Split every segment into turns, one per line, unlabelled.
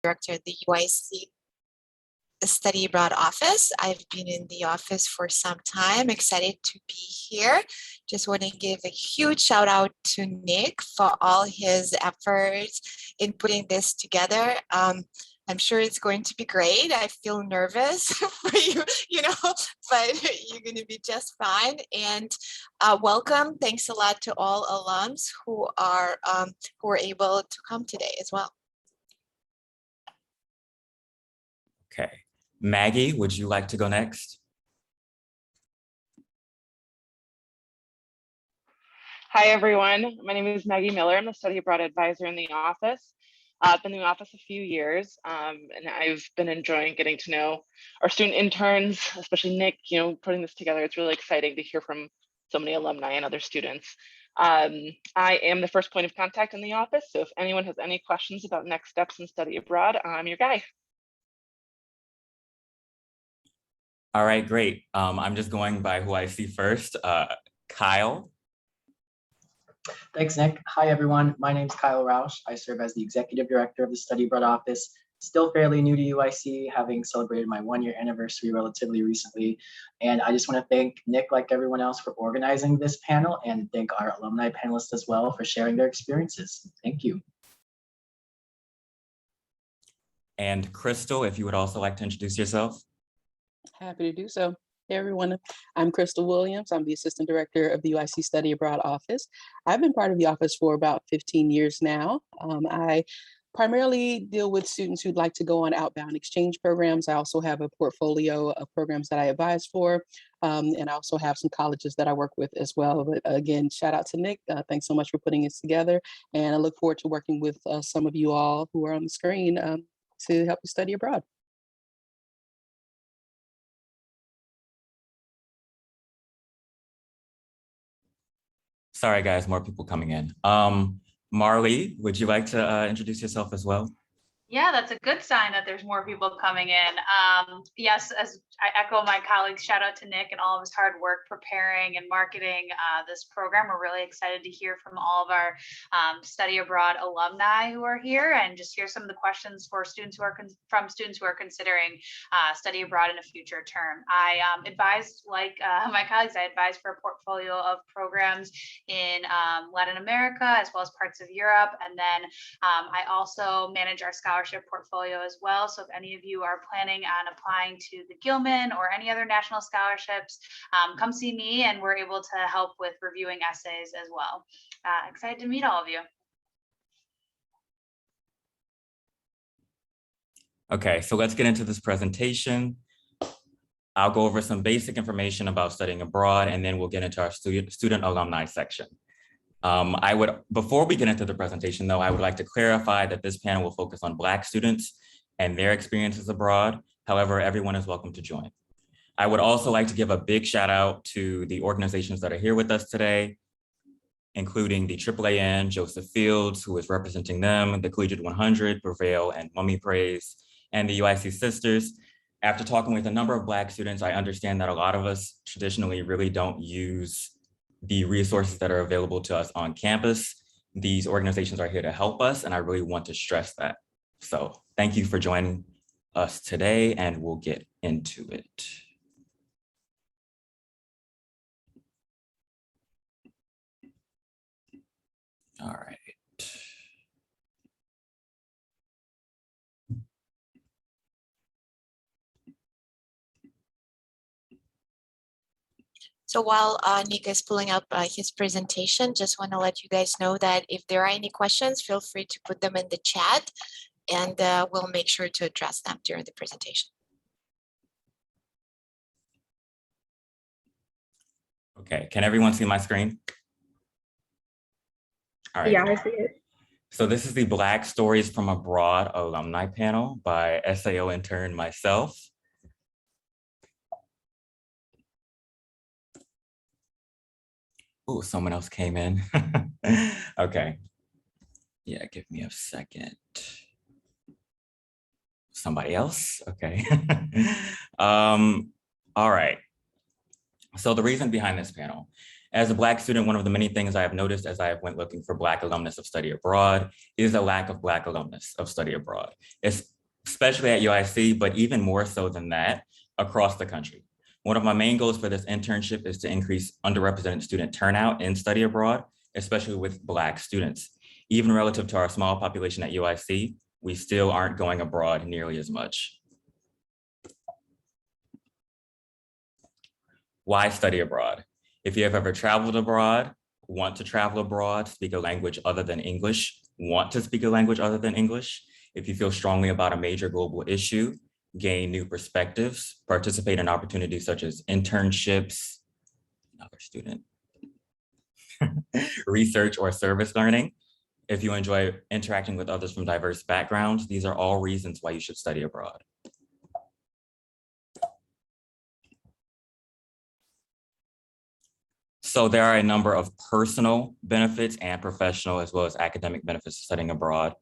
Director at the UIC Study Abroad office. I've been in the office for some time, excited to be here. Just want to give a huge shout out to Nick for all his efforts in putting this together. I'm sure it's going to be great. I feel nervous for you, but you're going to be just fine. And welcome. Thanks a lot to all alums who are able to come today as well.
Okay. Maggie, would you like to go next?
Hi, everyone. My name is Maggie Miller. I'm the Study Abroad Advisor in the office. I've been in the office a few years, and I've been enjoying getting to know our student interns, especially Nick, putting this together. It's really exciting to hear from so many alumni and other students. I am the first point of contact in the office, so if anyone has any questions about next steps in study abroad, I'm your guy.
All right, great. I'm just going by who I see first. Kyle.
Thanks, Nick. Hi, everyone. My name is Kyle Roush. I serve as the Executive Director of the Study Abroad Office. Still fairly new to UIC, having celebrated my one-year anniversary relatively recently. And I just want to thank Nick, like everyone else, for organizing this panel, and thank our alumni panelists as well for sharing their experiences. Thank you.
And Crystal, if you would also like to introduce yourself.
Happy to do so. Hey everyone, I'm Crystal Williams. I'm the Assistant Director of the UIC Study Abroad Office. I've been part of the office for about 15 years now. I primarily deal with students who'd like to go on outbound exchange programs. I also have a portfolio of programs that I advise for, and I also have some colleges that I work with as well. But again, shout out to Nick. Thanks so much for putting this together. And I look forward to working with some of you all who are on the screen to help you study abroad.
Sorry, guys, more people coming in. Marley, would you like to introduce yourself as well?
Yeah, that's a good sign that there's more people coming in. Yes, as I echo my colleagues, shout out to Nick and all of his hard work preparing and marketing this program. We're really excited to hear from all of our study abroad alumni who are here, and just hear some of the questions for students who are considering study abroad in a future term. I advise, like my colleagues, I advise for a portfolio of programs in Latin America as well as parts of Europe, and then I also manage our scholarship portfolio as well. So if any of you are planning on applying to the Gilman or any other national scholarships, come see me and we're able to help with reviewing essays as well. Excited to meet all of you.
Okay, so let's get into this presentation. I'll go over some basic information about studying abroad, and then we'll get into our student alumni section. Before we get into the presentation though, I would like to clarify that this panel will focus on Black students and their experiences abroad. However, everyone is welcome to join. I would also like to give a big shout out to the organizations that are here with us today, including the AAAN, Joseph Fields, who is representing them, the Collegiate 100, Prevail, and Mummy Praise, and the UIC Sisters. After talking with a number of Black students, I understand that a lot of us traditionally really don't use the resources that are available to us on campus. These organizations are here to help us, and I really want to stress that. So thank you for joining us today, and we'll get into it. All right.
So while Nick is pulling up his presentation, just want to let you guys know that if there are any questions, feel free to put them in the chat, and we'll make sure to address them during the presentation.
Okay, can everyone see my screen? All right.
Yeah, I see it.
So this is the Black Stories from Abroad alumni panel by SAO intern myself. Oh, someone else came in. Okay. Yeah, give me a second. Somebody else? Okay. All right. So the reason behind this panel As a Black student, one of the many things I have noticed as I went looking for Black alumnus of study abroad is a lack of Black alumnus of study abroad, especially at UIC, but even more so than that, across the country. One of my main goals for this internship is to increase underrepresented student turnout in study abroad, especially with Black students. Even relative to our small population at UIC, we still aren't going abroad nearly as much. Why study abroad? If you have ever traveled abroad, want to travel abroad, speak a language other than English, want to speak a language other than English, if you feel strongly about a major global issue, gain new perspectives, participate in opportunities such as internships, another student, research or service learning. If you enjoy interacting with others from diverse backgrounds, these are all reasons why you should study abroad. So there are a number of personal benefits and professional as well as academic benefits of studying abroad,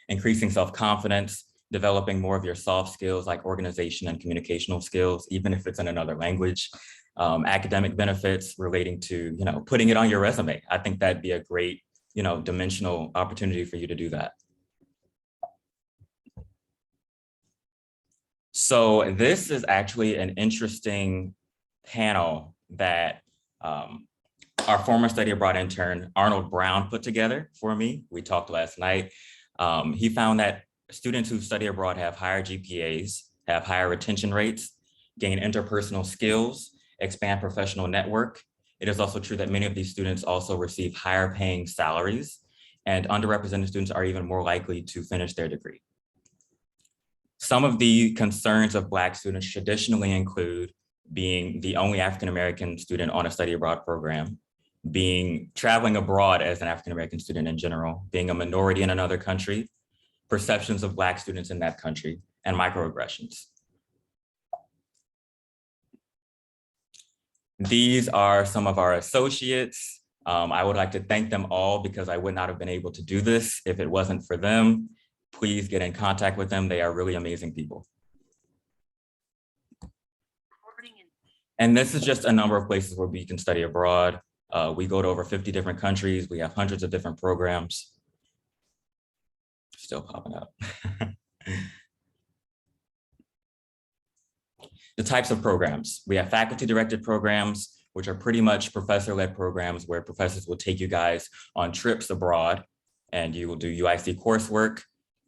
increasing self-confidence, developing more of your soft skills like organization and communicational skills, even if it's in another language, academic benefits relating to, putting it on your resume. I think that'd be a great, dimensional opportunity for you to do that. So this is actually an interesting panel that our former study abroad intern, Arnold Brown, put together for me. We talked last night. He found that students who study abroad have higher GPAs, have higher retention rates, gain interpersonal skills, expand professional network. It is also true that many of these students also receive higher paying salaries, and underrepresented students are even more likely to finish their degree. Some of the concerns of Black students traditionally include being the only African-American student on a study abroad program, traveling abroad as an African-American student in general, being a minority in another country, perceptions of Black students in that country, and microaggressions. These are some of our associates. I would like to thank them all because I would not have been able to do this if it wasn't for them. Please get in contact with them. They are really amazing people. And this is just a number of places where we can study abroad. We go to over 50 different countries. We have hundreds of different programs. Still popping up. The types of programs. We have faculty-directed programs, which are pretty much professor-led programs where professors will take you guys on trips abroad and you will do UIC coursework.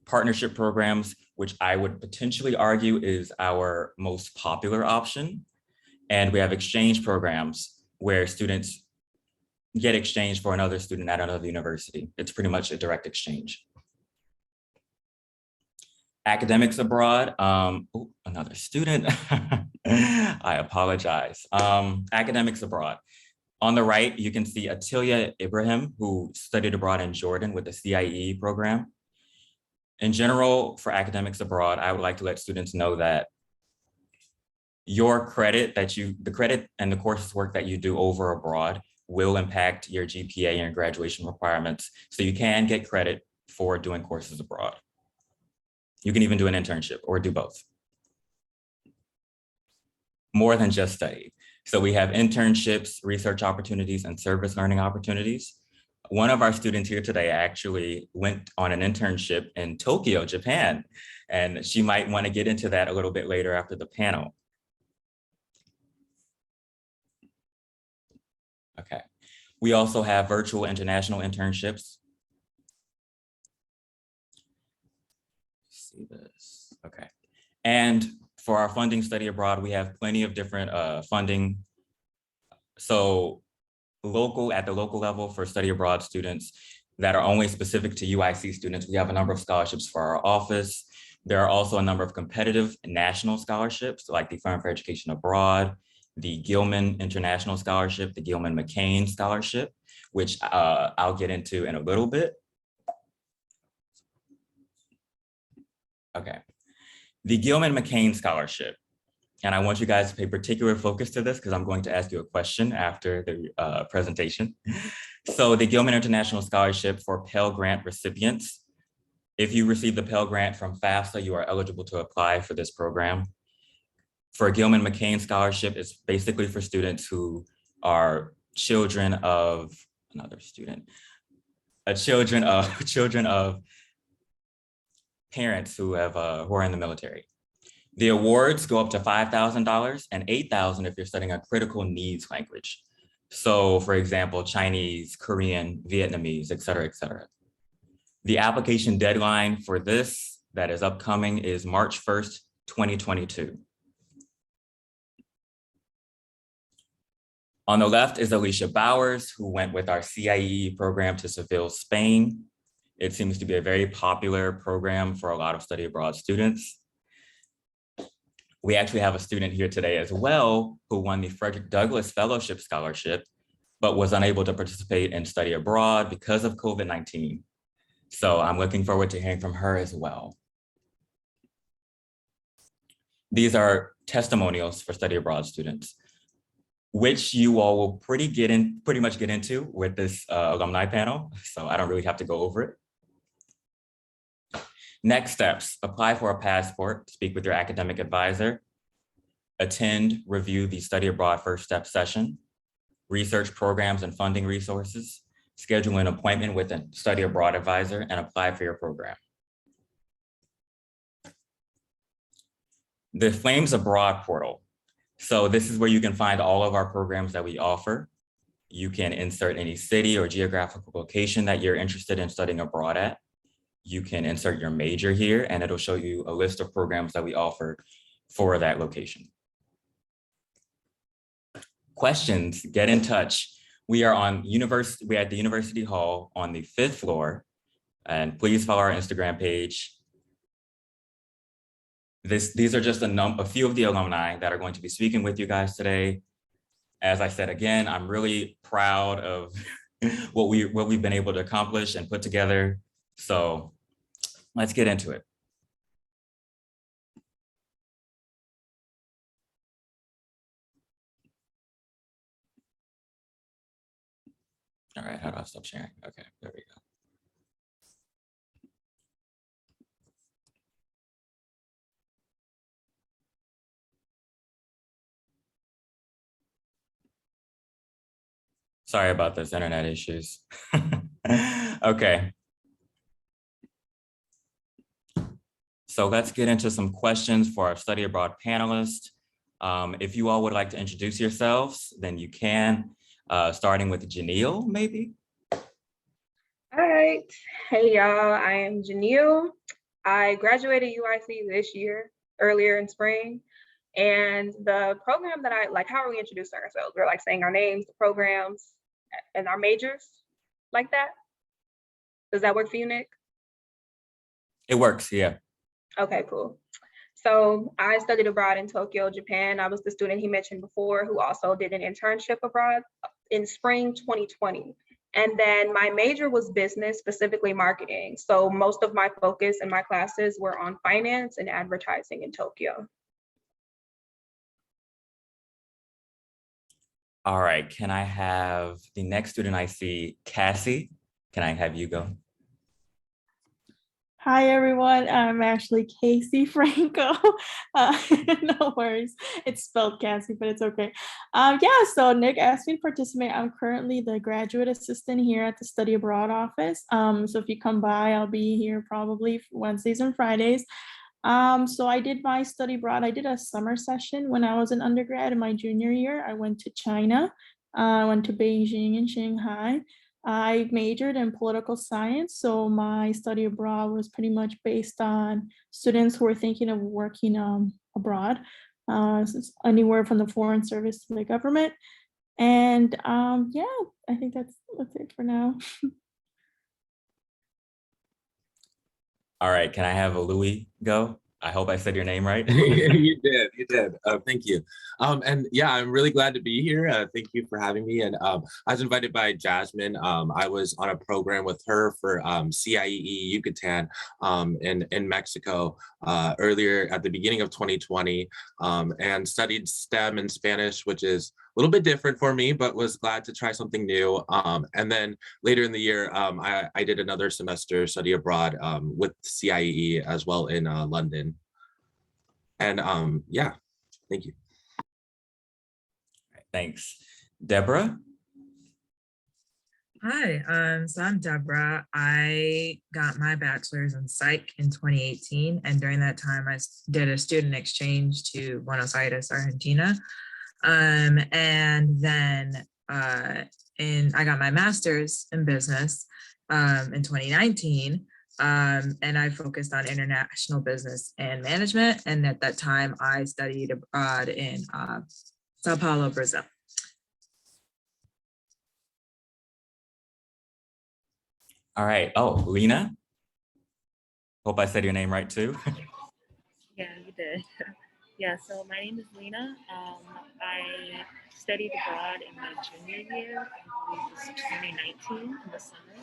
Partnership programs, which I would potentially argue is our most popular option. And we have exchange programs where students get exchanged for another student at another university. It's pretty much a direct exchange. Academics abroad, another student. I apologize. Academics abroad. On the right, you can see Atilia Ibrahim, who studied abroad in Jordan with the CIE program. In general, for academics abroad, I would like to let students know that your credit the credit and the coursework that you do over abroad will impact your GPA and your graduation requirements. So you can get credit for doing courses abroad. You can even do an internship or do both. More than just study. So we have internships, research opportunities, and service learning opportunities. One of our students here today actually went on an internship in Tokyo, Japan, and she might want to get into that a little bit later after the panel. Okay. We also have virtual international internships. See this, okay. And for our funding study abroad, we have plenty of different funding. So at the local level for study abroad students that are only specific to UIC students, we have a number of scholarships for our office. There are also a number of competitive national scholarships like the Fund for Education Abroad, the Gilman International Scholarship, the Gilman Mccain Scholarship, which I'll get into in a little bit. Okay, the Gilman Mccain Scholarship. And I want you guys to pay particular focus to this because I'm going to ask you a question after the presentation. So the Gilman International Scholarship for Pell Grant recipients. If you receive the Pell Grant from FAFSA, you are eligible to apply for this program. For a Gilman Mccain Scholarship, it's basically for students who are children of another student, children of parents who are in the military. The awards go up to $5,000 and $8,000 if you're studying a critical needs language. So for example, Chinese, Korean, Vietnamese, et cetera, et cetera. The application deadline for this that is upcoming is March 1st, 2022. On the left is Alicia Bowers, who went with our CIE program to Seville, Spain. It seems to be a very popular program for a lot of study abroad students. We actually have a student here today as well who won the Frederick Douglass Fellowship Scholarship, but was unable to participate in study abroad because of COVID-19. So I'm looking forward to hearing from her as well. These are testimonials for study abroad students, which you all will pretty much get into with this alumni panel. So I don't really have to go over it. Next steps: apply for a passport, speak with your academic advisor, review the study abroad first step session, research programs and funding resources, schedule an appointment with a study abroad advisor, and apply for your program. The Flames Abroad portal. So this is where you can find all of our programs that we offer. You can insert any city or geographical location that you're interested in studying abroad at. You can insert your major here, and it'll show you a list of programs that we offer for that location. Questions, get in touch. We are at the University Hall on the 5th floor, and please follow our Instagram page. These are just a few of the alumni that are going to be speaking with you guys today. As I said, again, I'm really proud of what we've been able to accomplish and put together. So let's get into it. All right, how do I stop sharing? Okay, there we go. Sorry about this, internet issues. Okay. So let's get into some questions for our study abroad panelists. If you all would like to introduce yourselves, then you can, starting with Janelle, maybe.
All right. Hey, y'all. I am Janelle. I graduated UIC this year, earlier in spring. And the program that how are we introducing ourselves? We're like saying our names, the programs, and our majors, like that? Does that work for you, Nick?
It works, yeah.
Okay, cool. So I studied abroad in Tokyo, Japan. I was the student he mentioned before who also did an internship abroad in spring 2020. And then my major was business, specifically marketing. So most of my focus in my classes were on finance and advertising in Tokyo.
All right, can I have the next student I see, Cassie? Can I have you go?
Hi, everyone. I'm actually Casey Franco. No worries. It's spelled Cassie, but it's okay. Yeah, so Nick asked me to participate. I'm currently the graduate assistant here at the Study Abroad office. So if you come by, I'll be here probably Wednesdays and Fridays. So I did my study abroad. I did a summer session when I was an undergrad in my junior year. I went to China. I went to Beijing and Shanghai. I majored in political science, so my study abroad was pretty much based on students who were thinking of working abroad, anywhere from the foreign service to the government. And yeah, I think that's it for now.
All right, can I have a Louis go? I hope I said your name right.
You did. Thank you. And yeah, I'm really glad to be here. Thank you for having me. And I was invited by Jasmine. I was on a program with her for CIE Yucatan in Mexico earlier at the beginning of 2020 and studied STEM and Spanish, which is a little bit different for me, but was glad to try something new. And then later in the year, I did another semester study abroad with CIE as well in London. And yeah, thank you.
Thanks. Deborah?
Hi, so I'm Deborah. I got my bachelor's in psych in 2018, and during that time, I did a student exchange to Buenos Aires, Argentina. And then I got my master's in business in 2019, and I focused on international business and management. And at that time, I studied abroad in Sao Paulo, Brazil.
All right. Oh, Lena. Hope I said your name right too.
Yeah, you did. Yeah, so my name is Lena. I studied abroad in my junior year, I believe it was 2019 in the summer.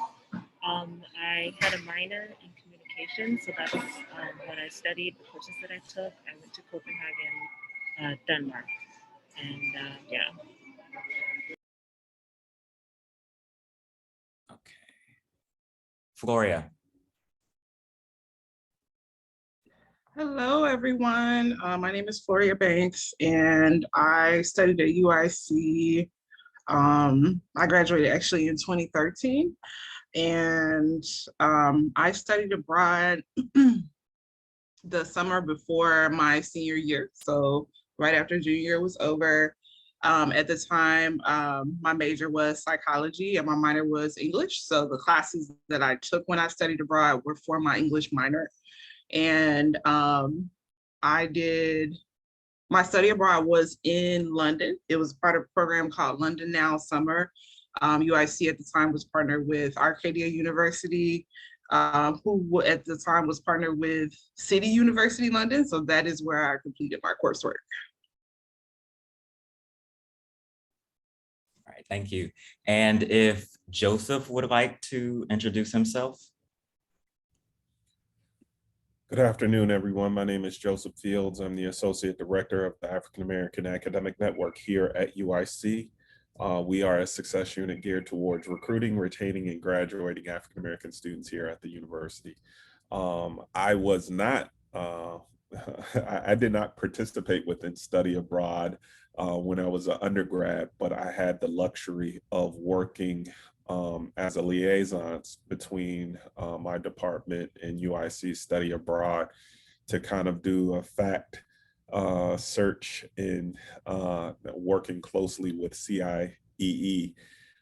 I had a minor in communication, so that's what I studied, the courses that I took. I went to Copenhagen, Denmark, and yeah.
Okay. Floria.
Hello, everyone. My name is Floria Banks, and I studied at UIC. I graduated actually in 2013, and I studied abroad the summer before my senior year. So right after junior year was over. At the time, my major was psychology and my minor was English. So the classes that I took when I studied abroad were for my English minor. And I did, my study abroad was in London. It was part of a program called London Now Summer. UIC at the time was partnered with Arcadia University, who at the time was partnered with City University London. So that is where I completed my coursework.
All right, thank you. And if Joseph would like to introduce himself.
Good afternoon, everyone. My name is Joseph Fields. I'm the Associate Director of the African American Academic Network here at UIC. We are a success unit geared towards recruiting, retaining, and graduating African American students here at the university. I was not, I did not participate within study abroad when I was an undergrad, but I had the luxury of working as a liaison between my department and UIC Study Abroad to kind of do a fact search in working closely with CIEE,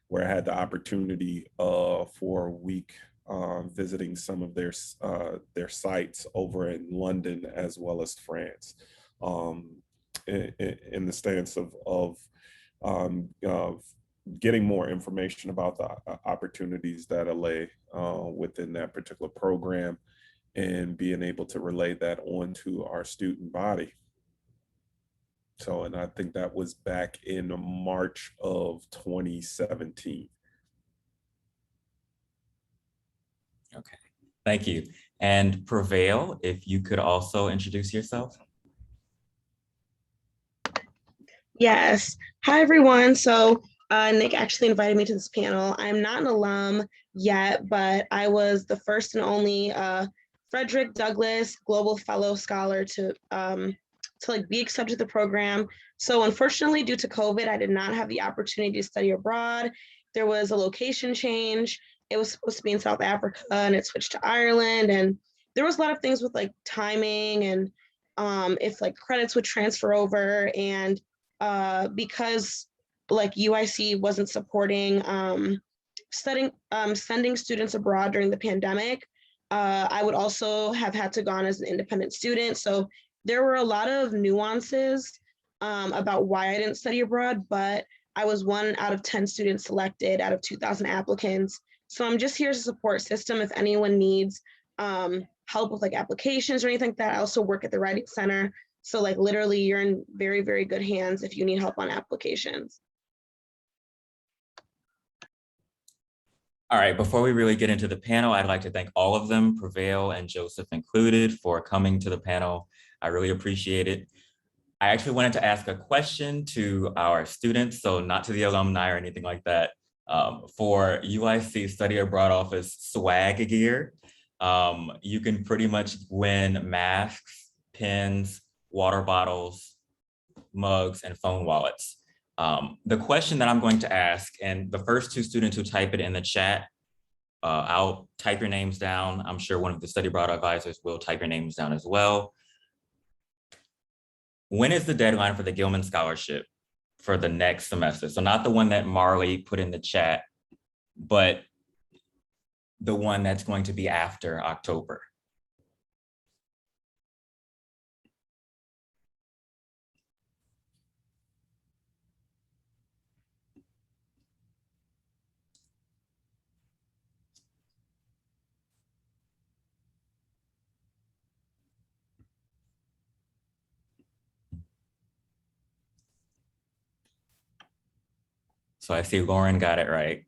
where I had the opportunity for a week visiting some of their sites over in London as well as France, in the stance of getting more information about the opportunities that lay within that particular program and being able to relay that on to our student body. So, and I think that was back in March of 2017.
Okay, thank you. And Prevail, if you could also introduce yourself.
Yes. Hi, everyone. So Nick actually invited me to this panel. I'm not an alum yet, but I was the first and only Frederick Douglass Global Fellow Scholar to be accepted to the program. So unfortunately, due to COVID, I did not have the opportunity to study abroad. There was a location change. It was supposed to be in South Africa and it switched to Ireland. And there was a lot of things with like timing and if like credits would transfer over, and because like UIC wasn't supporting sending students abroad during the pandemic, I would also have had to gone as an independent student. So there were a lot of nuances about why I didn't study abroad, but I was 1 out of 10 students selected out of 2,000 applicants. So I'm just here as a support system if anyone needs help with like applications or anything like that. I also work at the Writing Center. So like literally you're in very, very good hands if you need help on applications.
All right, before we really get into the panel, I'd like to thank all of them, Prevail and Joseph included, for coming to the panel. I really appreciate it. I actually wanted to ask a question to our students, so not to the alumni or anything like that. For UIC Study Abroad Office swag gear, you can pretty much win masks, pens, water bottles, mugs, and phone wallets. The question that I'm going to ask, and the first two students who type it in the chat, I'll type your names down. I'm sure one of the study abroad advisors will type your names down as well. When is the deadline for the Gilman Scholarship for the next semester? So not the one that Marley put in the chat, but the one that's going to be after October. So I see Lauren got it right.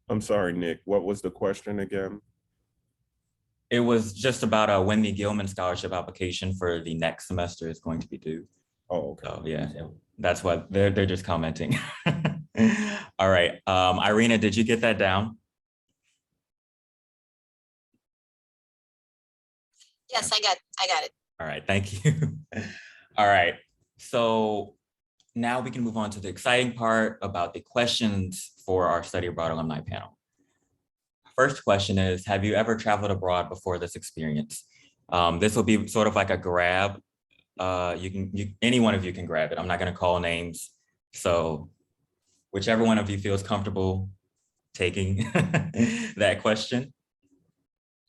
I'm sorry, Nick, what was the question again?
It was just about when the Gilman Scholarship application for the next semester is going to be due.
Oh, okay.
So yeah, that's what they're just commenting. All right, Irina, did you get that down?
Yes, I got it.
All right, thank you. All right, so now we can move on to the exciting part about the questions for our Study Abroad Alumni panel. First question is, have you ever traveled abroad before this experience? This will be sort of like a grab. Any one of you can grab it. I'm not gonna call names. So whichever one of you feels comfortable taking that question.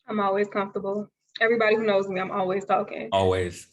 I'm always comfortable. Everybody who knows me, I'm always talking.
Always.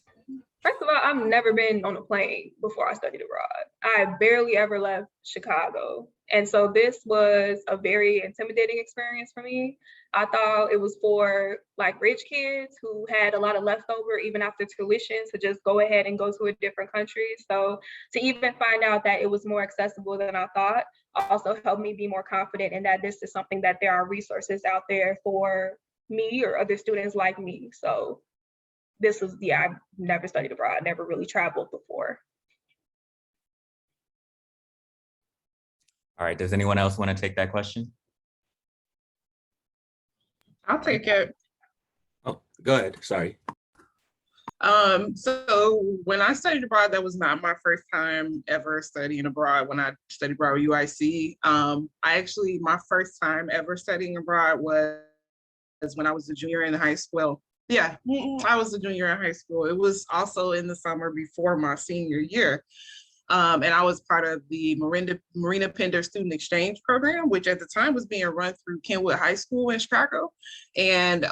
First of all, I've never been on a plane before I studied abroad. I barely ever left Chicago. And so this was a very intimidating experience for me. I thought it was for like rich kids who had a lot of leftover even after tuition to just go ahead and go to a different country. So to even find out that it was more accessible than I thought also helped me be more confident in that this is something that there are resources out there for me or other students like me. So this was, yeah, I've never studied abroad, never really traveled before.
All right, does anyone else want to take that question?
I'll take it.
Oh, go ahead, sorry.
So when I studied abroad, that was not my first time ever studying abroad. When I studied abroad with UIC, my first time ever studying abroad was when I was a junior in high school. Yeah, I was a junior in high school. It was also in the summer before my senior year. And I was part of the Marina Pender Student Exchange Program, which at the time was being run through Kenwood High School in Chicago. And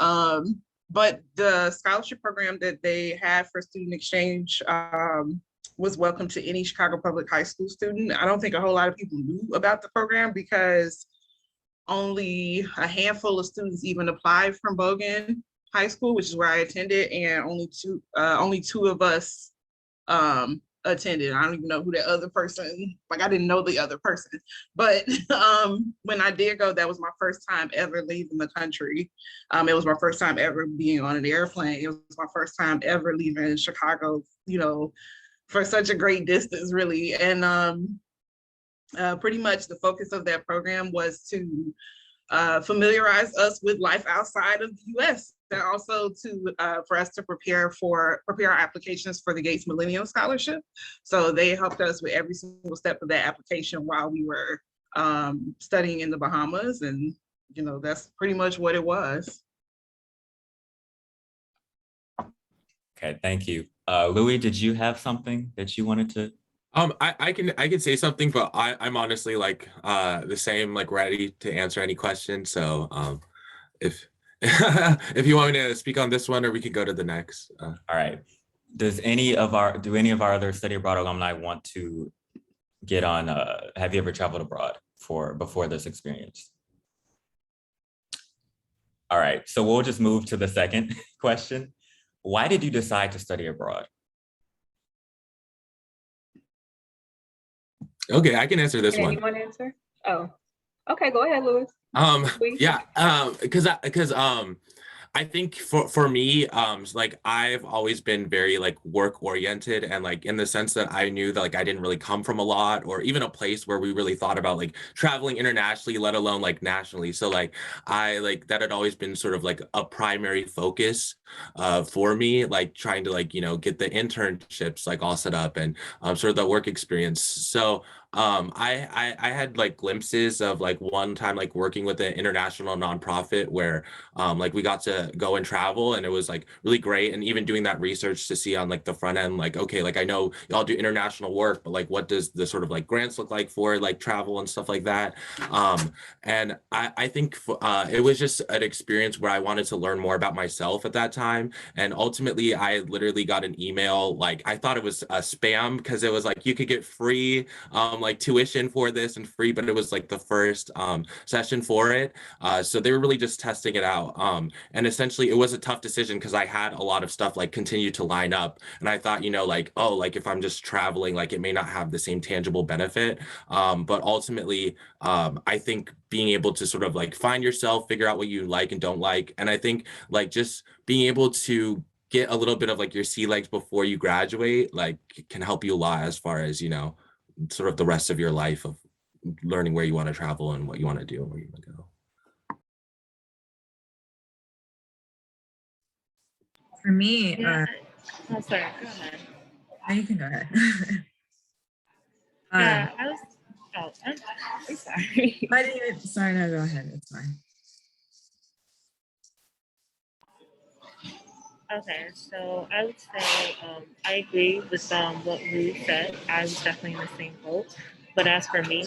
but the scholarship program that they had for student exchange was welcome to any Chicago public high school student. I don't think a whole lot of people knew about the program because only a handful of students even applied from Bogan High School, which is where I attended, and only two of us attended. I don't even know who that other person, like I didn't know the other person, but when I did go, that was my first time ever leaving the country. It was my first time ever being on an airplane. It was my first time ever leaving Chicago, you know, for such a great distance, really. And pretty much the focus of that program was to familiarize us with life outside of the US, and also to for us to prepare our applications for the Gates Millennium Scholarship. So they helped us with every single step of that application while we were studying in the Bahamas, and you know, that's pretty much what it was.
Okay, thank you. Louis, did you have something that you wanted to?
I can say something, but I'm honestly like the same, like ready to answer any questions. So if if you want me to speak on this one, or we could go to the next.
All right. Do any of our other study abroad alumni want to get on? Have you ever traveled abroad before this experience? All right. So we'll just move to the second question. Why did you decide to study abroad?
Okay, I can answer this one.
You want to answer? Oh, okay, go ahead, Louis.
Yeah, because I think for me, like I've always been very like work oriented, and like in the sense that I knew that like I didn't really come from a lot or even a place where we really thought about like traveling internationally, let alone like nationally. So like I like that had always been sort of like a primary focus for me, like trying to like, you know, get the internships like all set up and sort of the work experience. So I had like glimpses of like one time like working with an international nonprofit where like we got to go and travel, and it was like really great. And even doing that research to see on like the front end, like, okay, like I know y'all do international work, but like what does the sort of like grants look like for like travel and stuff like that? And I think it was just an experience where I wanted to learn more about myself at that time. And ultimately I literally got an email, like I thought it was a spam because it was like you could get free like tuition for this and free, but it was like the first session for it. So they were really just testing it out. And essentially it was a tough decision because I had a lot of stuff like continue to line up. And I thought, you know, like, oh, like if I'm just traveling, like it may not have the same tangible benefit. But ultimately, I think being able to sort of like find yourself, figure out what you like and don't like. And I think like just being able to get a little bit of like your sea legs before you graduate, like can help you a lot as far as, you know, sort of the rest of your life of learning where you want to travel and what you want to do and where you want to go.
For me,
Yeah. Oh, sorry, go ahead.
no, you can go ahead.
I was, oh, I'm sorry.
Sorry, no, go ahead, it's fine.
Okay, so I would say I agree with what Roush said. I was definitely in the same boat. But as for me,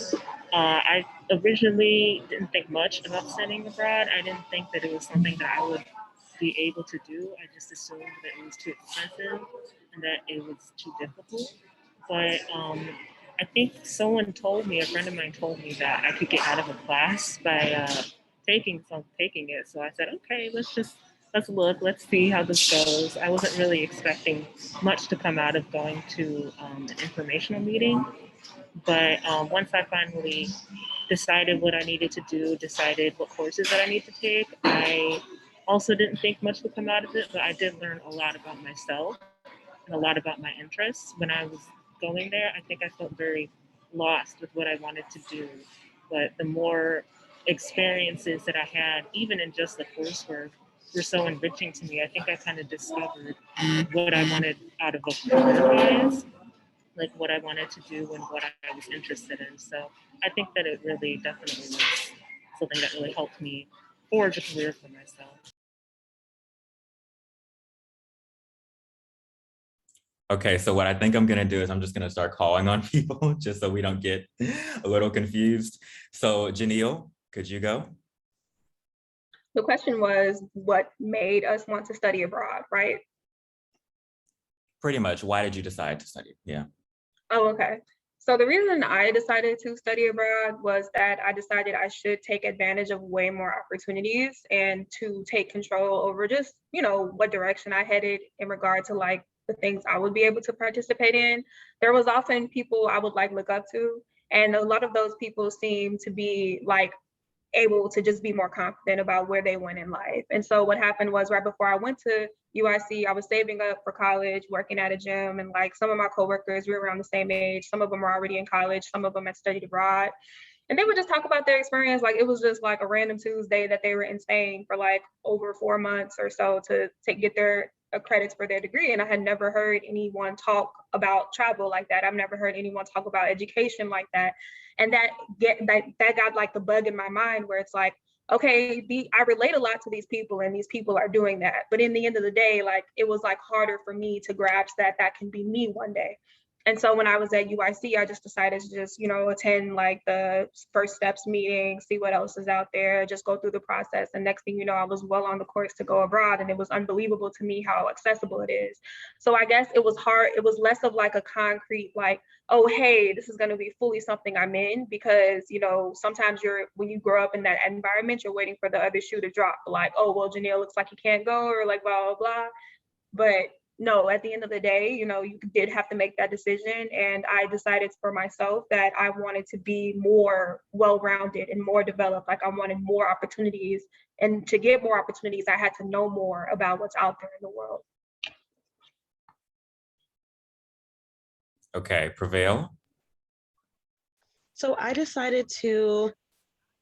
I originally didn't think much about studying abroad. I didn't think that it was something that I would be able to do. I just assumed that it was too expensive and that it was too difficult. But I think a friend of mine told me that I could get out of a class by taking it. So I said, okay, let's look, let's see how this goes. I wasn't really expecting much to come out of going to an informational meeting. But once I finally decided what I needed to do, decided what courses that I need to take, I also didn't think much would come out of it, but I did learn a lot about myself and a lot about my interests. When I was going there, I think I felt very lost with what I wanted to do. But the more experiences that I had, even in just the coursework, were so enriching to me. I think I kind of discovered what I wanted out of a career-wise, like what I wanted to do and what I was interested in. So I think that it really definitely was something that really helped me forge a career for myself.
Okay, so what I think I'm gonna do is I'm just gonna start calling on people just so we don't get a little confused. So Janelle, could you go?
The question was what made us want to study abroad, right?
Pretty much, why did you decide to study? Yeah.
Oh, okay. So the reason I decided to study abroad was that I decided I should take advantage of way more opportunities and to take control over just, you know, what direction I headed in regard to like the things I would be able to participate in. There was often people I would like look up to, and a lot of those people seem to be like able to just be more confident about where they went in life. And so what happened was right before I went to UIC, I was saving up for college, working at a gym, and like some of my coworkers, we were around the same age. Some of them were already in college, some of them had studied abroad. And they would just talk about their experience. Like it was just like a random Tuesday that they were in Spain for like over 4 months or so to get their credits for their degree. And I had never heard anyone talk about travel like that. I've never heard anyone talk about education like that. And that got like the bug in my mind where it's like, okay, I relate a lot to these people and these people are doing that. But in the end of the day, like it was like harder for me to grasp that can be me one day. And so when I was at UIC, I just decided to just, you know, attend like the first steps meeting, see what else is out there, just go through the process. And next thing you know, I was well on the course to go abroad. And it was unbelievable to me how accessible it is. So I guess it was hard. It was less of like a concrete, like, oh, hey, this is going to be fully something I'm in, because, you know, sometimes when you grow up in that environment, you're waiting for the other shoe to drop. Like, oh, well, Janelle looks like you can't go, or like, blah, blah, blah. But no, at the end of the day, you know, you did have to make that decision. And I decided for myself that I wanted to be more well-rounded and more developed. Like I wanted more opportunities. And to get more opportunities, I had to know more about what's out there in the world.
Okay, Prevail.
So I decided to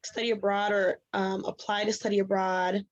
study abroad or apply to study abroad.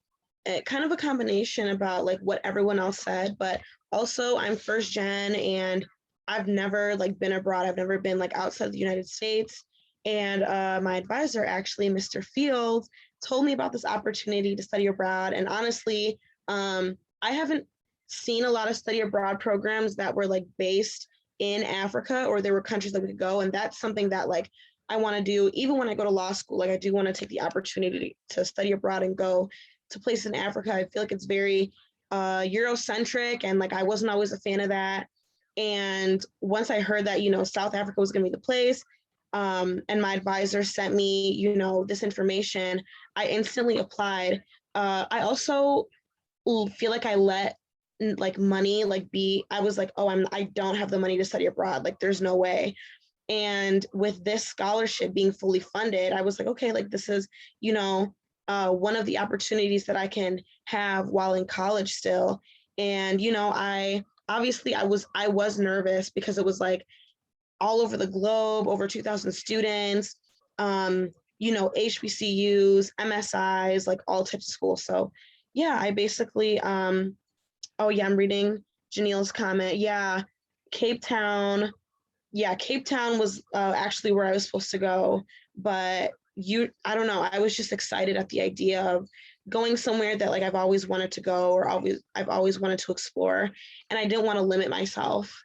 Kind of a combination about like what everyone else said, but also I'm first gen and I've never like been abroad. I've never been like outside the United States. And my advisor, actually, Mr. Fields, told me about this opportunity to study abroad. And honestly, I haven't seen a lot of study abroad programs that were like based in Africa, or there were countries that we could go. And that's something that like I want to do. Even when I go to law school, like I do want to take the opportunity to study abroad and go to places in Africa. I feel like it's very Eurocentric, and like I wasn't always a fan of that. And once I heard that, you know, South Africa was going to be the place, and my advisor sent me, you know, this information, I instantly applied. I also feel like I let like money like be. I was like, oh, I don't have the money to study abroad. Like, there's no way. And with this scholarship being fully funded, I was like, okay, like this is, you know, one of the opportunities that I can have while in college still. And, you know, I was nervous because it was like all over the globe, over 2,000 students, you know, HBCUs, MSIs, like all types of schools. So yeah, I basically, oh yeah, I'm reading Janelle's comment. Yeah, Cape Town. Yeah, Cape Town was actually where I was supposed to go, but I don't know, I was just excited at the idea of going somewhere that like I've always wanted to go, or I've always wanted to explore, and I didn't want to limit myself.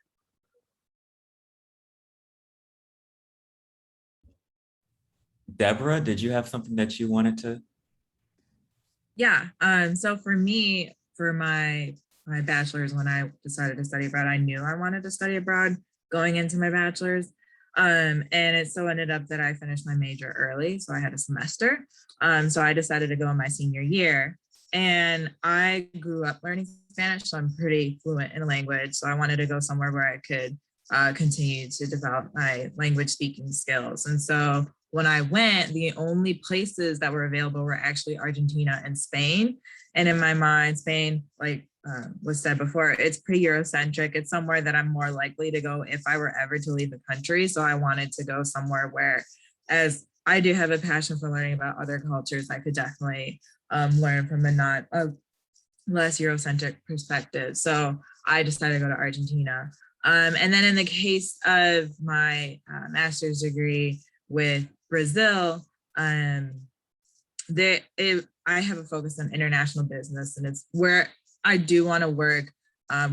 Deborah, did you have something that you wanted to?
Yeah, so for me, for my bachelor's, when I decided to study abroad, I knew I wanted to study abroad going into my bachelor's. And it so ended up that I finished my major early, so I had a semester. So I decided to go in my senior year. And I grew up learning Spanish, so I'm pretty fluent in the language. So I wanted to go somewhere where I could continue to develop my language speaking skills. And so when I went, the only places that were available were actually Argentina and Spain. And in my mind, Spain, like was said before, it's pretty Eurocentric. It's somewhere that I'm more likely to go if I were ever to leave the country. So I wanted to go somewhere where, as I do have a passion for learning about other cultures, I could definitely learn from a less Eurocentric perspective. So I decided to go to Argentina. And then in the case of my master's degree with Brazil, I have a focus on international business, and it's where I do want to work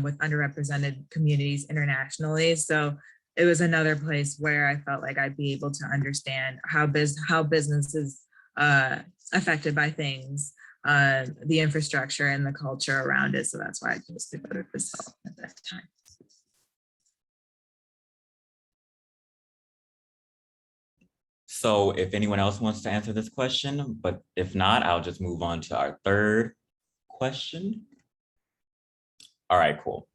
with underrepresented communities internationally. So it was another place where I felt like I'd be able to understand how business is affected by things, the infrastructure and the culture around it. So that's why I chose to go to Brazil at that time.
So if anyone else wants to answer this question, but if not, I'll just move on to our third question. All right, cool.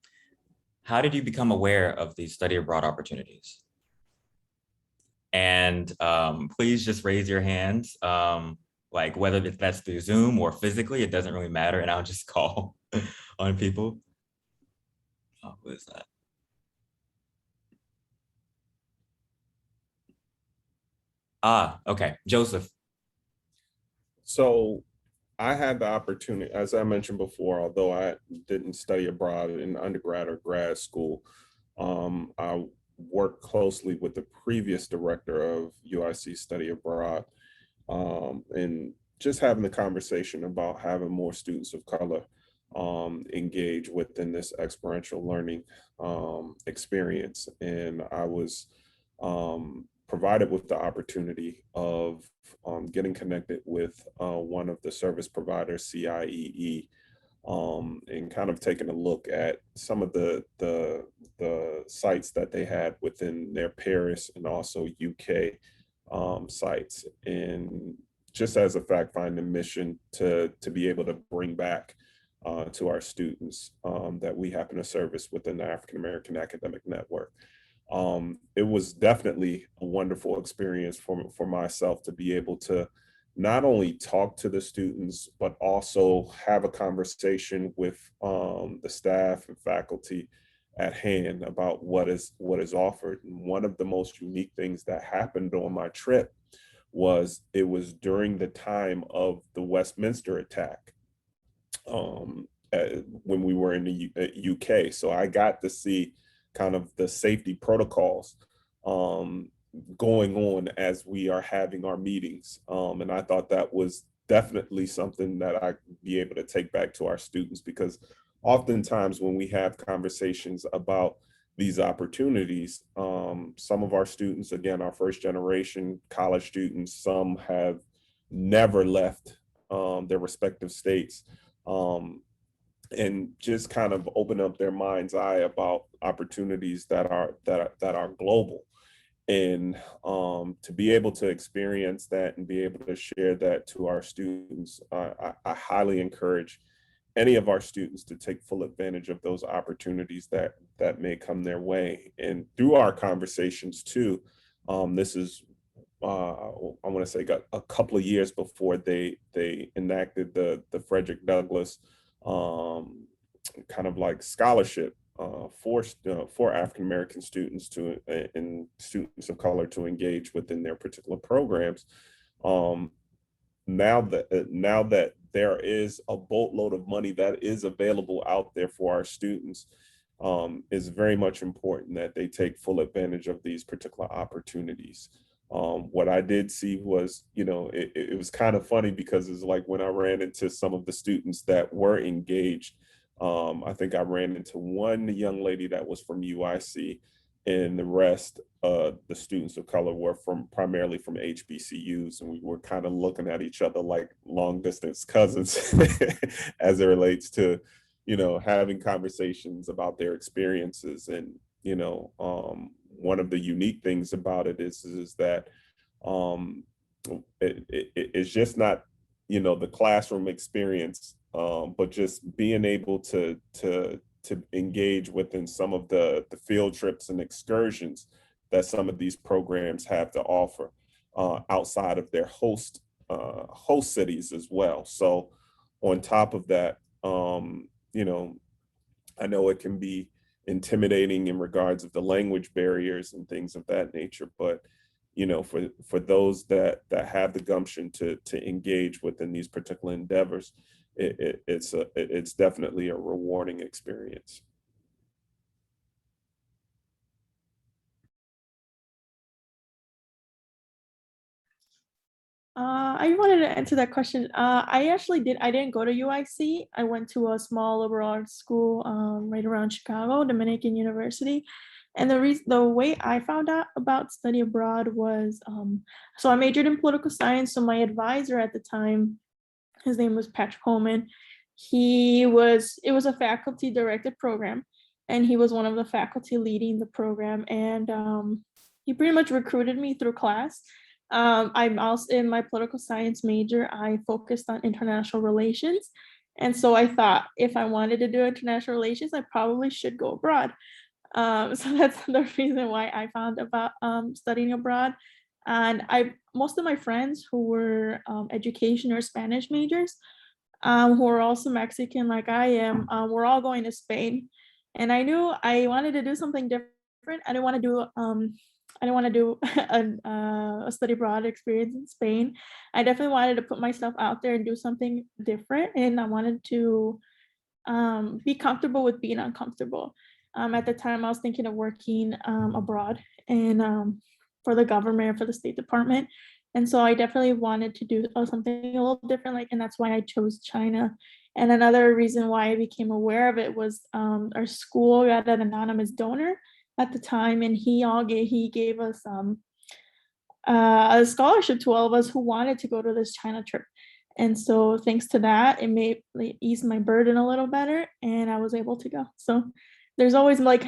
How did you become aware of these study abroad opportunities? And please just raise your hands, like whether that's through Zoom or physically, it doesn't really matter, and I'll just call on people. Oh, who is that? Ah, okay, Joseph.
So I had the opportunity, as I mentioned before, although I didn't study abroad in undergrad or grad school, I worked closely with the previous director of UIC Study Abroad, and just having the conversation about having more students of color engage within this experiential learning experience. And I was provided with the opportunity of getting connected with one of the service providers, CIEE, and kind of taking a look at some of the sites that they had within their Paris and also UK sites, and just as a fact-finding mission to be able to bring back to our students that we happen to service within the African American Academic Network. It was definitely a wonderful experience for myself to be able to not only talk to the students, but also have a conversation with the staff and faculty at hand about what is offered. And one of the most unique things that happened on my trip was it was during the time of the Westminster attack when we were in the UK. So I got to see kind of the safety protocols going on as we are having our meetings. And I thought that was definitely something that I'd be able to take back to our students, because oftentimes when we have conversations about these opportunities, some of our students, again, our first generation college students, some have never left their respective states, and just kind of open up their mind's eye about opportunities that are global. And to be able to experience that and be able to share that to our students, I highly encourage any of our students to take full advantage of those opportunities that may come their way. And through our conversations too, this is I want to say a couple of years before they enacted the Frederick Douglass kind of like scholarship for African American students and students of color to engage within their particular programs. Now that there is a boatload of money that is available out there for our students, it's very much important that they take full advantage of these particular opportunities. What I did see was, it was kind of funny, because it's like when I ran into some of the students that were engaged, I think I ran into one young lady that was from UIC, and the rest, the students of color were primarily from HBCUs, and we were kind of looking at each other like long distance cousins as it relates to, having conversations about their experiences. And, one of the unique things about it is that it's just not, the classroom experience, but just being able to engage within some of the field trips and excursions that some of these programs have to offer outside of their host cities as well. So on top of that, I know it can be intimidating in regards of the language barriers and things of that nature, but for those that have the gumption to engage within these particular endeavors, it's definitely a rewarding experience.
I wanted to answer that question. I didn't go to UIC. I went to a small liberal arts school right around Chicago, Dominican University. And the way I found out about study abroad was, so I majored in political science. So my advisor at the time, his name was Patrick Holman. It was a faculty directed program, and he was one of the faculty leading the program. And he pretty much recruited me through class. I'm also in my political science major. I focused on international relations. And so I thought if I wanted to do international relations, I probably should go abroad. So that's the reason why I found about studying abroad. And most of my friends who were education or Spanish majors, who are also Mexican like I am, we're all going to Spain. And I knew I wanted to do something different. I didn't want to do a study abroad experience in Spain. I definitely wanted to put myself out there and do something different. And I wanted to be comfortable with being uncomfortable. At the time, I was thinking of working abroad and for the government, for the State Department. And so I definitely wanted to do something a little different, and that's why I chose China. And another reason why I became aware of it was our school got an anonymous donor at the time, and he gave us a scholarship to all of us who wanted to go to this China trip. And so thanks to that, it made ease my burden a little better, and I was able to go. So there's always, like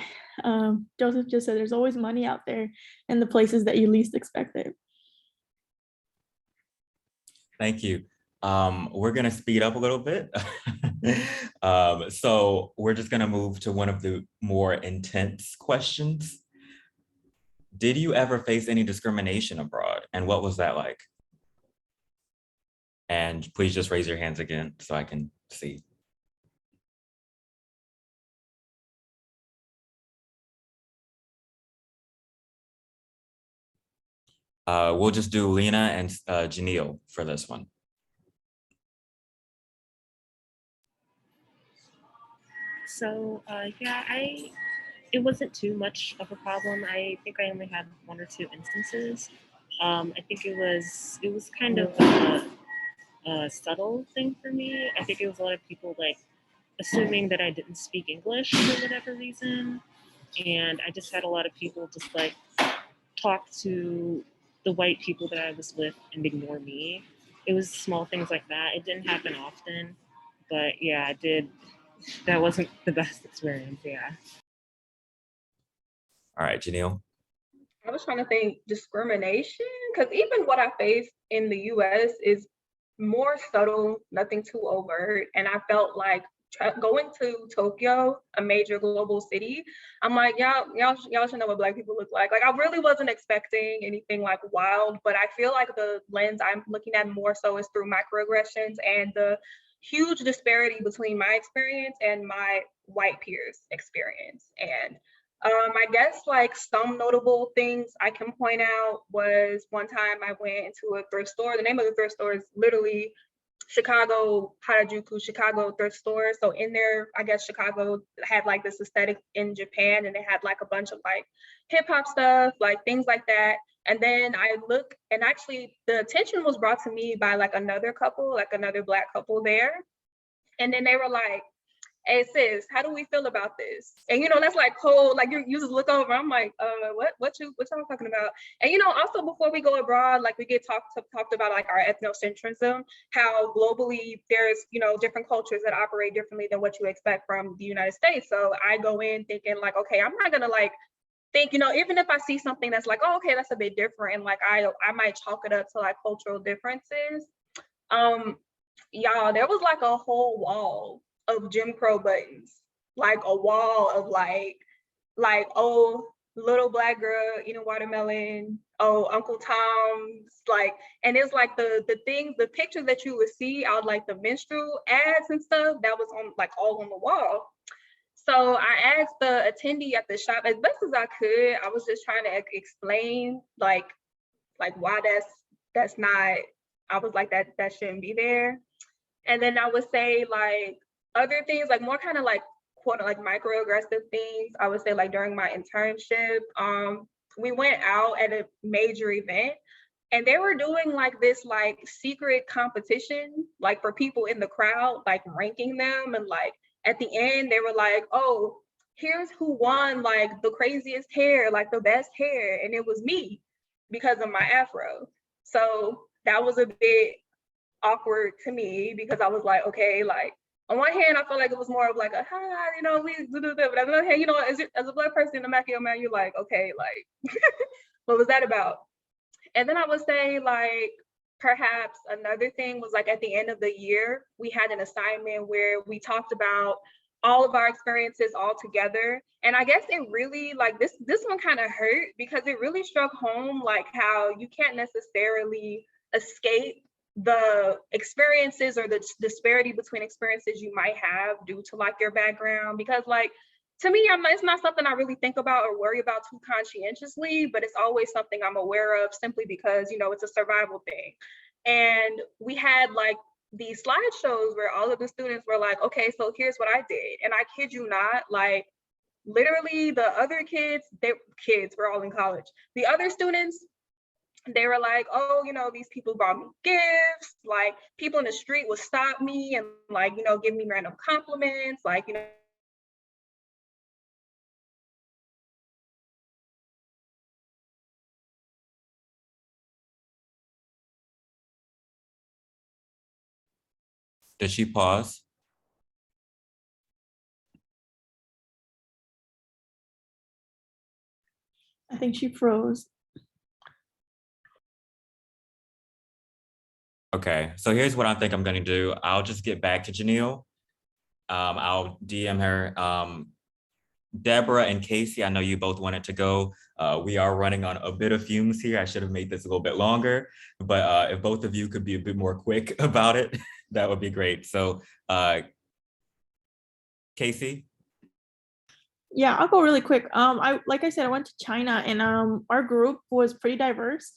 Joseph just said, there's always money out there in the places that you least expect it.
Thank you. We're going to speed up a little bit. So we're just gonna move to one of the more intense questions. Did you ever face any discrimination abroad, and what was that like? And please just raise your hands again so I can see. We'll just do Lena and Janelle for this one.
So yeah, it wasn't too much of a problem. I think I only had one or two instances. I think it was kind of a subtle thing for me. I think it was a lot of people like assuming that I didn't speak English for whatever reason, and I just had a lot of people just like talk to the white people that I was with and ignore me. It was small things like that. It didn't happen often, but yeah, it did. That wasn't the best experience, yeah.
All right, Janelle.
I was trying to think discrimination, because even what I faced in the US is more subtle, nothing too overt. And I felt like going to Tokyo, a major global city, I'm like, y'all should know what Black people look like. Like, I really wasn't expecting anything like wild, but I feel like the lens I'm looking at more so is through microaggressions and the huge disparity between my experience and my white peers' experience. And I guess like some notable things I can point out was one time I went into a thrift store. The name of the thrift store is literally Chicago, Harajuku, Chicago thrift store. So in there, I guess Chicago had like this aesthetic in Japan, and they had like a bunch of like hip hop stuff, like things like that. And then I look, and actually the attention was brought to me by like another couple, like another Black couple there. And then they were like, hey sis, how do we feel about this? And that's like cold, like you just look over, I'm like, what y'all talking about? And also before we go abroad, like we get talked about like our ethnocentrism, how globally there's, different cultures that operate differently than what you expect from the United States. So I go in thinking like, okay, I'm not gonna like think, even if I see something that's like, oh, okay, that's a bit different, and like I might chalk it up to like cultural differences. Y'all, there was like a whole wall of Jim Crow buttons, like a wall of like, oh, little Black girl eating watermelon, oh, Uncle Tom's, like, and it's like the pictures that you would see out like the minstrel ads and stuff that was on like all on the wall. So I asked the attendee at the shop as best as I could. I was just trying to explain like why that's not, I was like that shouldn't be there. And then I would say like other things, like more kind of like quote like microaggressive things, I would say like during my internship, we went out at a major event and they were doing like this like secret competition, like for people in the crowd, like ranking them. And like at the end, they were like, oh, here's who won like the craziest hair, like the best hair. And it was me because of my afro. So that was a bit awkward to me because I was like, okay, like on one hand, I felt like it was more of like a, hi, we do that. But on the other hand, as a Black person in the back of your mind, you're like, okay, like, what was that about? And then I would say like, perhaps another thing was like at the end of the year, we had an assignment where we talked about all of our experiences all together. And I guess it really like this one kind of hurt because it really struck home like how you can't necessarily escape the experiences or the disparity between experiences you might have due to like your background. Because like, to me, it's not something I really think about or worry about too conscientiously, but it's always something I'm aware of simply because, it's a survival thing. And we had like these slideshows where all of the students were like, okay, so here's what I did. And I kid you not, like literally the other kids, we're all in college. The other students, they were like, oh, these people brought me gifts, like people in the street would stop me and like, give me random compliments, like,
Did she pause?
I think she froze.
Okay, so here's what I think I'm gonna do. I'll just get back to Janelle I'll DM her. Deborah and Casey, I know you both wanted to go. We are running on a bit of fumes here. I should have made this a little bit longer, but if both of you could be a bit more quick about it, that would be great. So Casey?
Yeah, I'll go really quick. Like I said, I went to China, and our group was pretty diverse.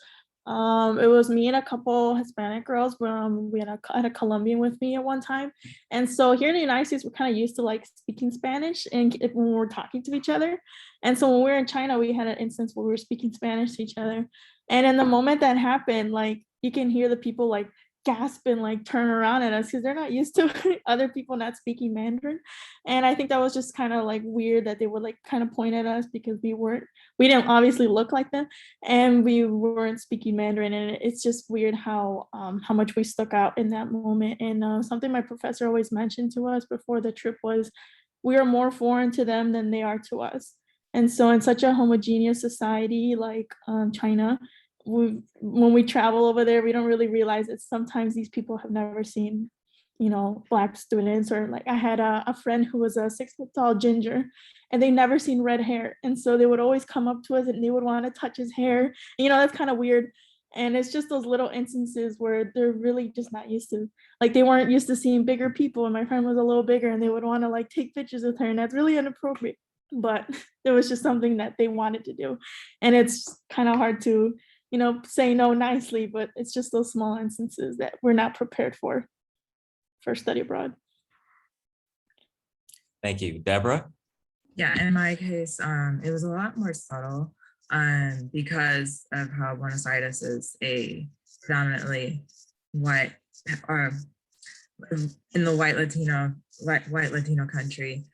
It was me and a couple Hispanic girls. We had a Colombian with me at one time. And so here in the United States, we're kind of used to like speaking Spanish and when we're talking to each other. And so when we were in China, we had an instance where we were speaking Spanish to each other. And in the moment that happened, like you can hear the people like gasp and like turn around at us because they're not used to other people not speaking Mandarin. And I think that was just kind of like weird that they would like kind of point at us because we didn't obviously look like them and we weren't speaking Mandarin. And it's just weird how much we stuck out in that moment. And something my professor always mentioned to us before the trip was we are more foreign to them than they are to us. And so in such a homogeneous society like China, when we travel over there, we don't really realize that sometimes these people have never seen, Black students, or like I had a friend who was a 6 foot tall ginger and they never seen red hair. And so they would always come up to us and they would want to touch his hair. That's kind of weird. And it's just those little instances where they're really just not used to, like they weren't used to seeing bigger people. And my friend was a little bigger and they would want to like take pictures with her. And that's really inappropriate, but it was just something that they wanted to do. And it's kind of hard to say no nicely, but it's just those small instances that we're not prepared for study abroad.
Thank you. Deborah?
Yeah, in my case, it was a lot more subtle because of how Buenos Aires is a predominantly white, or in the white Latino country.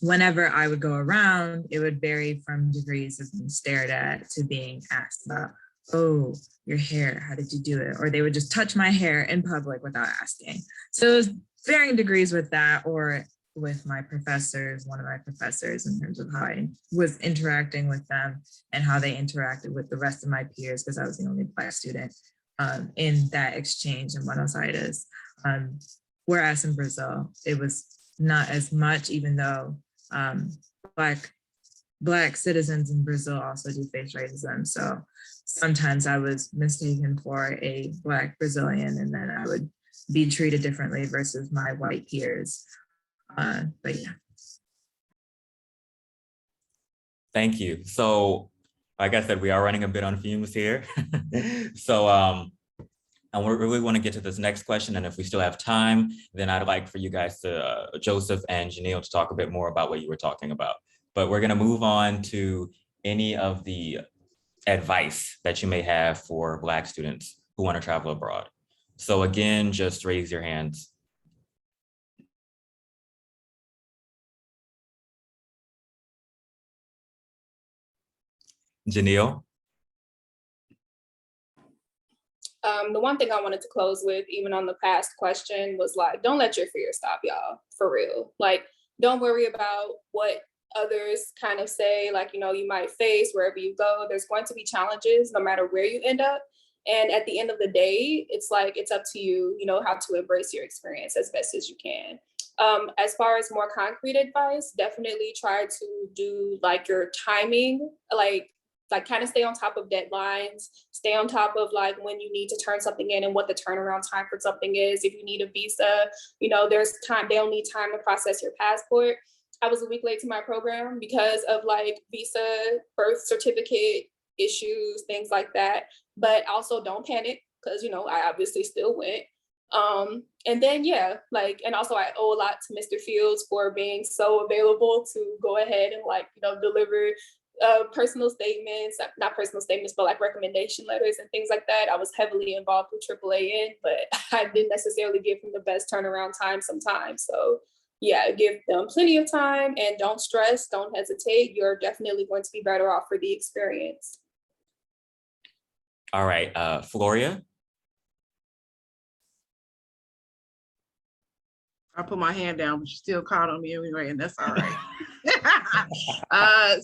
Whenever I would go around, it would vary from degrees of being stared at to being asked about, oh, your hair, how did you do it? Or they would just touch my hair in public without asking. So it was varying degrees with that, or with my professors, one of my professors, in terms of how I was interacting with them and how they interacted with the rest of my peers, because I was the only Black student in that exchange in Buenos Aires. Whereas in Brazil, it was not as much, even though Black citizens in Brazil also do face racism. So sometimes I was mistaken for a Black Brazilian, and then I would be treated differently versus my white peers. But yeah.
Thank you. So like I said, we are running a bit on fumes here. So and we really want to get to this next question. And if we still have time, then I'd like for you guys to, Joseph and Janelle, to talk a bit more about what you were talking about. But we're going to move on to any of the advice that you may have for Black students who want to travel abroad. So again, just raise your hands. Janelle?
The one thing I wanted to close with, even on the past question, was like, don't let your fear stop y'all, for real. Like, don't worry about what others kind of say, like, you might face wherever you go. There's going to be challenges no matter where you end up. And at the end of the day, it's like, it's up to you, how to embrace your experience as best as you can. As far as more concrete advice, definitely try to do like your timing, like kind of stay on top of deadlines, stay on top of like when you need to turn something in and what the turnaround time for something is. If you need a visa, there's time, they'll need time to process your passport. I was a week late to my program because of like visa, birth certificate issues, things like that. But also don't panic because, I obviously still went. And then, and also I owe a lot to Mr. Fields for being so available to go ahead and deliver personal statements, not personal statements, but like recommendation letters and things like that. I was heavily involved with AAAN, but I didn't necessarily give them the best turnaround time sometimes. So yeah, give them plenty of time and don't stress, don't hesitate. You're definitely going to be better off for the experience.
All right, Floria?
I put my hand down, but you still called on me anyway, and that's all right.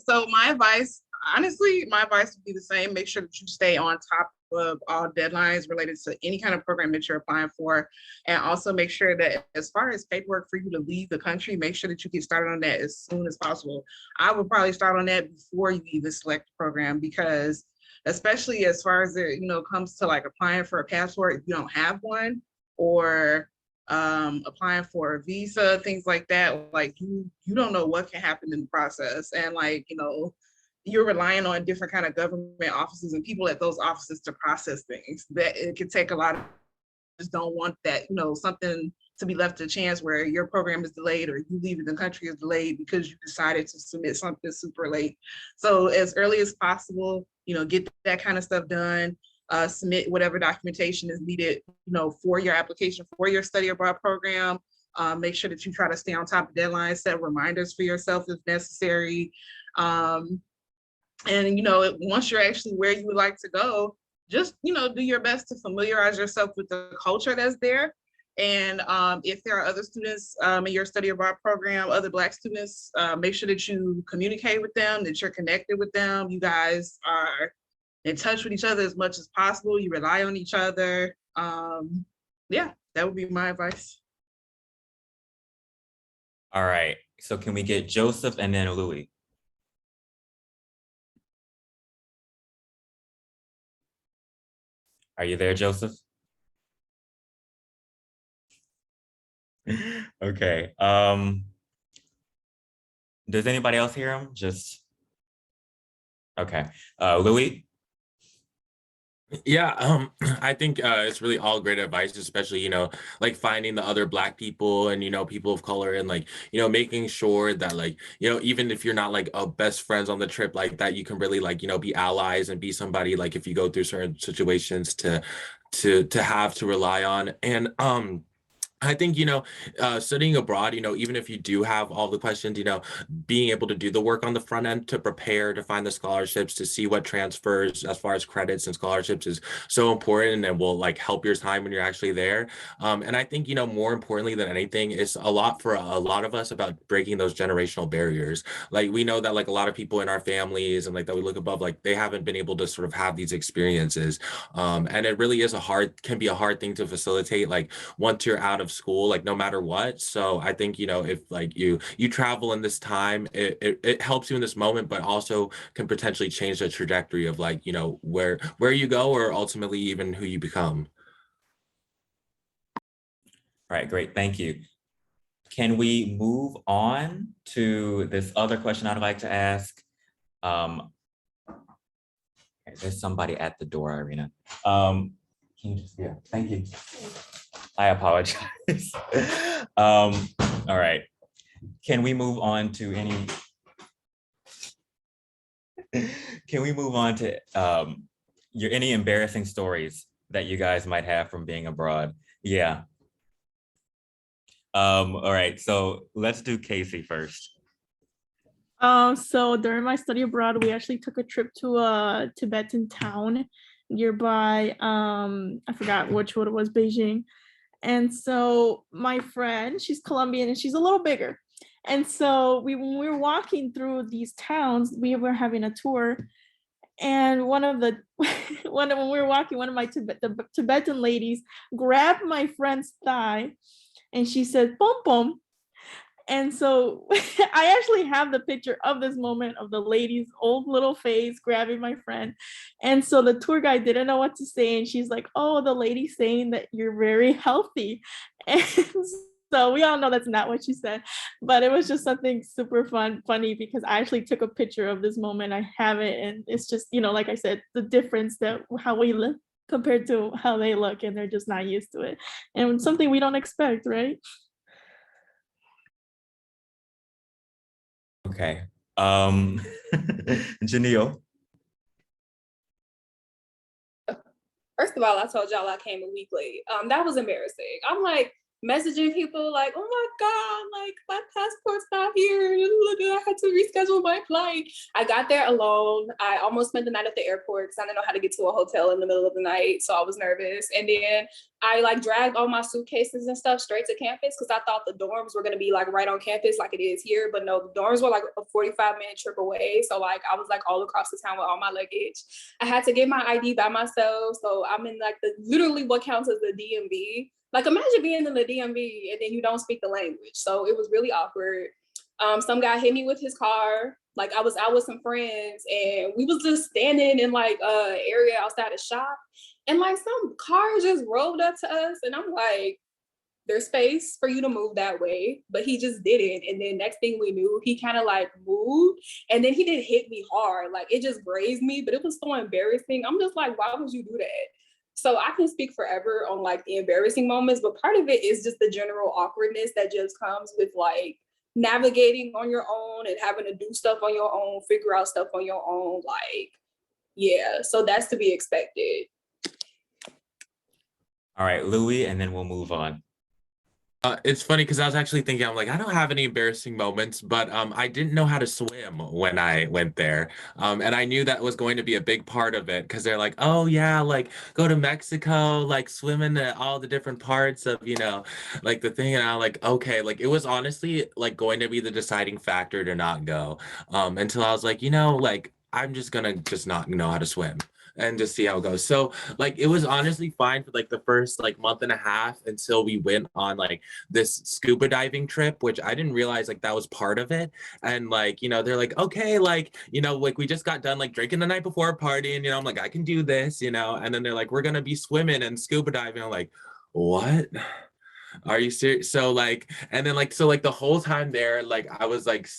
So my advice would be the same. Make sure that you stay on top of all deadlines related to any kind of program that you're applying for. And also make sure that as far as paperwork for you to leave the country, make sure that you get started on that as soon as possible. I would probably start on that before you even select the program, because especially as far as it, comes to like applying for a passport, if you don't have one, or applying for a visa, things like that, like you don't know what can happen in the process. And like, you're relying on different kind of government offices and people at those offices to process things, that it could take a lot of, just don't want that, something to be left to chance where your program is delayed or you leaving the country is delayed because you decided to submit something super late. So as early as possible, get that kind of stuff done. Submit whatever documentation is needed, for your application for your study abroad program. Make sure that you try to stay on top of deadlines, set reminders for yourself if necessary. And once you're actually where you would like to go, just do your best to familiarize yourself with the culture that's there. And if there are other students in your study abroad program, other Black students, make sure that you communicate with them, that you're connected with them. You guys are in touch with each other as much as possible. You rely on each other. Yeah, that would be my advice.
All right, so can we get Joseph and then Louis? Are you there, Joseph? Okay. Does anybody else hear him? Okay. Louis?
Yeah, I think it's really all great advice, especially, like finding the other Black people and, people of color, and like, making sure that like, even if you're not like best friends on the trip like that, you can really like, be allies and be somebody like if you go through certain situations to have to rely on. And I think, studying abroad, even if you do have all the questions, being able to do the work on the front end to prepare, to find the scholarships, to see what transfers as far as credits and scholarships is so important and will like help your time when you're actually there. And I think, more importantly than anything, it's a lot for a lot of us about breaking those generational barriers. Like we know that like a lot of people in our families and like that we look above, like they haven't been able to sort of have these experiences. And it really is can be a hard thing to facilitate, like once you're out of school, like no matter what. So I think, if like you travel in this time, it helps you in this moment, but also can potentially change the trajectory of like, where you go or ultimately even who you become.
All right, great, thank you. Can we move on to this other question I'd like to ask? There's somebody at the door, Irina. Can you just, yeah, thank you. I apologize. All right. Can we move on to any any embarrassing stories that you guys might have from being abroad? Yeah. All right, so let's do Casey first.
So during my study abroad, we actually took a trip to a Tibetan town nearby. I forgot which one it was, Beijing. And so my friend, she's Colombian and she's a little bigger. And so when we were walking through these towns, we were having a tour. And when we were walking, one of my the Tibetan ladies grabbed my friend's thigh and she said, "Pom pom." And so I actually have the picture of this moment of the lady's old little face grabbing my friend. And so the tour guide didn't know what to say. And she's like, "Oh, the lady's saying that you're very healthy." And so we all know that's not what she said, but it was just something super funny because I actually took a picture of this moment. I have it. And it's just, like I said, the difference that how we look compared to how they look, and they're just not used to it. And something we don't expect, right?
Okay. Janelle.
First of all, I told y'all I came a week late. That was embarrassing. I'm like messaging people like, "Oh my God, like my passport's not here. I had to reschedule my flight." I got there alone. I almost spent the night at the airport because I didn't know how to get to a hotel in the middle of the night. So I was nervous. And then I like dragged all my suitcases and stuff straight to campus because I thought the dorms were gonna be like right on campus like it is here, but no, the dorms were like a 45-minute trip away. So like I was like all across the town with all my luggage. I had to get my ID by myself. So I'm in like the literally what counts as the DMV. Like imagine being in the DMV and then you don't speak the language. So it was really awkward. Some guy hit me with his car. Like I was out with some friends and we was just standing in like area outside the shop. And like some car just rolled up to us and I'm like, there's space for you to move that way, but he just didn't. And then next thing we knew, he kind of like moved and then he didn't hit me hard. Like it just grazed me, but it was so embarrassing. I'm just like, why would you do that? So I can speak forever on like the embarrassing moments, but part of it is just the general awkwardness that just comes with like navigating on your own and having to do stuff on your own, figure out stuff on your own. Like, yeah, so that's to be expected.
All right, Louis, and then we'll move on.
It's funny because I was actually thinking, I'm like, I don't have any embarrassing moments, but I didn't know how to swim when I went there. And I knew that was going to be a big part of it because they're like, oh yeah, like go to Mexico, like swim in all the different parts of, you know, like the thing. And I'm like, okay, like it was honestly like going to be the deciding factor to not go until I was like, you know, like I'm just gonna just not know how to swim and just see how it goes. So like it was honestly fine for like the first like month and a half until we went on like this scuba diving trip, which I didn't realize like that was part of it. And like, you know, they're like, okay, like, you know, like we just got done like drinking the night before partying, you know, I'm like, I can do this, you know, and then they're like, we're gonna be swimming and scuba diving. I'm like, what? Are you serious? So like, and then like, so like the whole time there, like I was like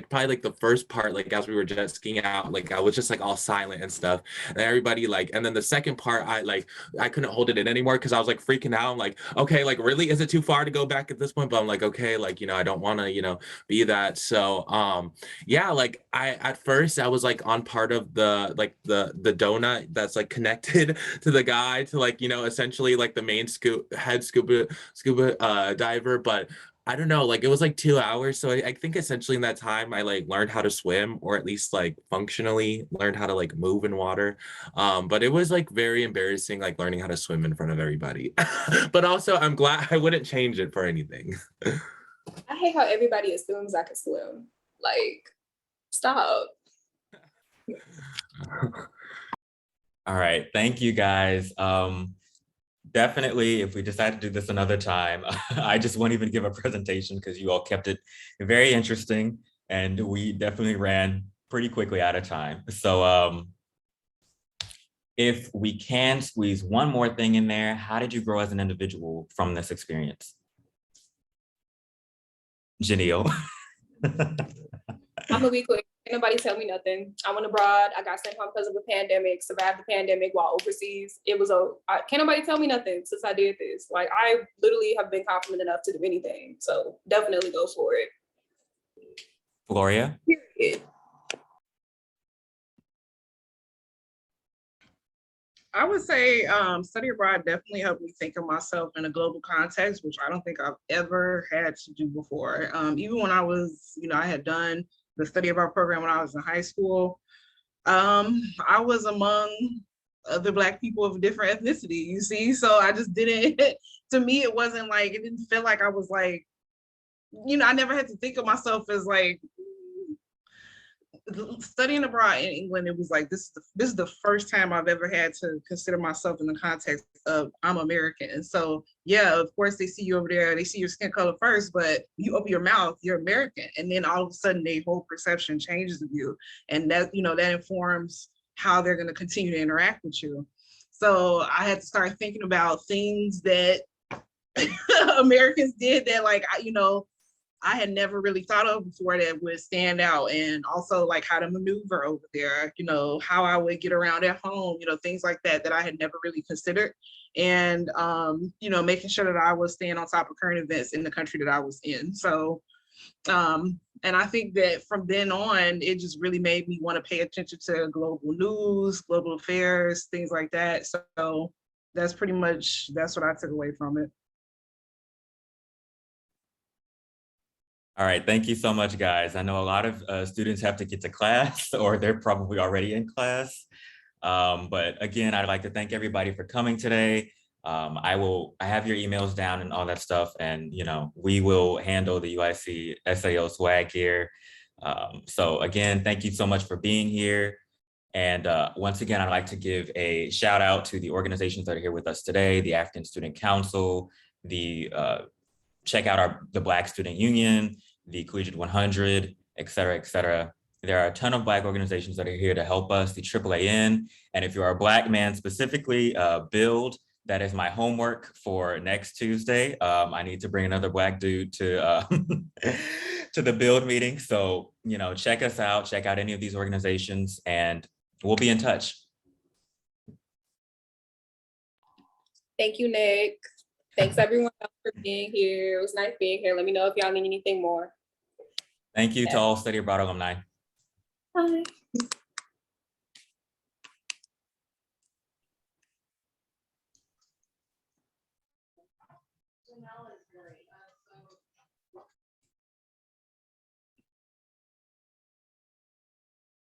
probably like the first part, like as we were jet skiing out, like I was just like all silent and stuff. And everybody like, and then the second part, I couldn't hold it in anymore because I was like freaking out. I'm like, okay, like really, is it too far to go back at this point? But I'm like, okay, like, you know, I don't want to, you know, be that. So yeah, like at first I was like on part of the the donut that's like connected to the guy to like, you know, essentially like the main scuba diver, but I don't know, like it was like 2 hours. So I think essentially in that time I like learned how to swim, or at least like functionally learned how to like move in water. But it was like very embarrassing, like learning how to swim in front of everybody. But also I'm glad I wouldn't change it for anything.
I hate how everybody assumes I can swim. Like, stop.
All right, thank you guys. Definitely, if we decide to do this another time, I just won't even give a presentation because you all kept it very interesting and we definitely ran pretty quickly out of time. So if we can squeeze one more thing in there, how did you grow as an individual from this experience? Janelle.
I'm gonna be quick. Ain't nobody tell me nothing. I went abroad. I got sent home because of the pandemic, survived the pandemic while overseas. It was can't nobody tell me nothing since I did this. Like I literally have been confident enough to do anything. So definitely go for it.
Gloria?
Period.
I would say study abroad definitely helped me think of myself in a global context, which I don't think I've ever had to do before. Even when I was, you know, I had done the study abroad program when I was in high school. I was among other Black people of different ethnicity, you see? So I just didn't, to me, it wasn't like, it didn't feel like I was like, you know, I never had to think of myself as like, studying abroad in England, it was like, this is the first time I've ever had to consider myself in the context of I'm American. And so, yeah, of course they see you over there, they see your skin color first, but you open your mouth, you're American. And then all of a sudden their whole perception changes of you. And that, you know, that informs how they're gonna continue to interact with you. So I had to start thinking about things that Americans did that like, you know, I had never really thought of before that would stand out, and also like how to maneuver over there, you know, how I would get around at home, you know, things like that I had never really considered. And, you know, making sure that I was staying on top of current events in the country that I was in. So, and I think that from then on, it just really made me want to pay attention to global news, global affairs, things like that. So that's pretty much, that's what I took away from it.
All right, thank you so much, guys. I know a lot of students have to get to class or they're probably already in class. But again, I'd like to thank everybody for coming today. I have your emails down and all that stuff, and we will handle the UIC SAO swag here. So again, thank you so much for being here. And once again, I'd like to give a shout out to the organizations that are here with us today: the African Student Council, check out the Black Student Union, the Collegiate 100, et cetera, et cetera. There are a ton of Black organizations that are here to help us, the AAAN. And if you're a Black man specifically, BUILD. That is my homework for next Tuesday. I need to bring another Black dude to to the BUILD meeting. So, check us out, check out any of these organizations, and we'll be in touch.
Thank you, Nick. Thanks everyone else for being here. It was nice being here. Let me know if y'all need anything more.
Thank you to all Study Abroad alumni.
Bye.
Janelle is great.